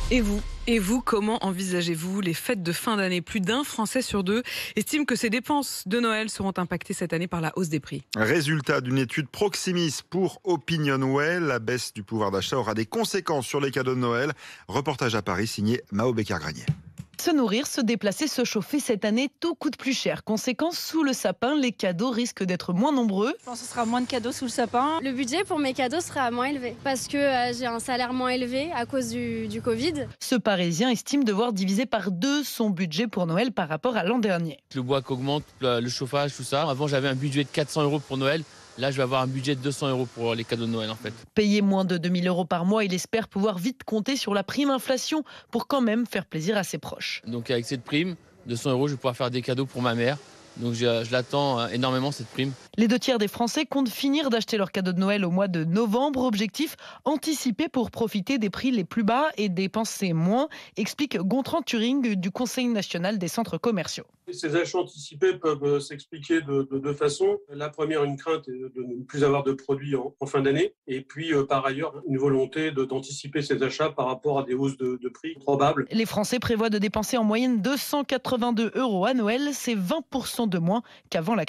Et vous, comment envisagez-vous les fêtes de fin d'année? Plus d'un Français sur deux estime que ses dépenses de Noël seront impactées cette année par la hausse des prix. Résultat d'une étude Proximis pour Opinionway, la baisse du pouvoir d'achat aura des conséquences sur les cadeaux de Noël. Reportage à Paris signé Mao Becker-Granier. Se nourrir, se déplacer, se chauffer cette année, tout coûte plus cher. Conséquence, sous le sapin, les cadeaux risquent d'être moins nombreux. Je pense que ce sera moins de cadeaux sous le sapin. Le budget pour mes cadeaux sera moins élevé parce que j'ai un salaire moins élevé à cause du Covid. Ce Parisien estime devoir diviser par 2 son budget pour Noël par rapport à l'an dernier. Le bois qui augmente, le chauffage, tout ça. Avant, j'avais un budget de 400 € pour Noël. Là, je vais avoir un budget de 200 € pour les cadeaux de Noël, en fait. Payer moins de 2 000 € par mois, il espère pouvoir vite compter sur la prime inflation pour quand même faire plaisir à ses proches. Donc, avec cette prime, 200 €, je vais pouvoir faire des cadeaux pour ma mère. Donc, je l'attends énormément, cette prime. Les 2 tiers des Français comptent finir d'acheter leurs cadeaux de Noël au mois de novembre. Objectif, anticiper pour profiter des prix les plus bas et dépenser moins, explique Gontran Turing du Conseil national des centres commerciaux. Ces achats anticipés peuvent s'expliquer de deux façons. La première, une crainte est de ne plus avoir de produits en fin d'année. Et puis, par ailleurs, une volonté d'anticiper ces achats par rapport à des hausses de prix probables. Les Français prévoient de dépenser en moyenne 282 € à Noël. C'est 20% de moins qu'avant la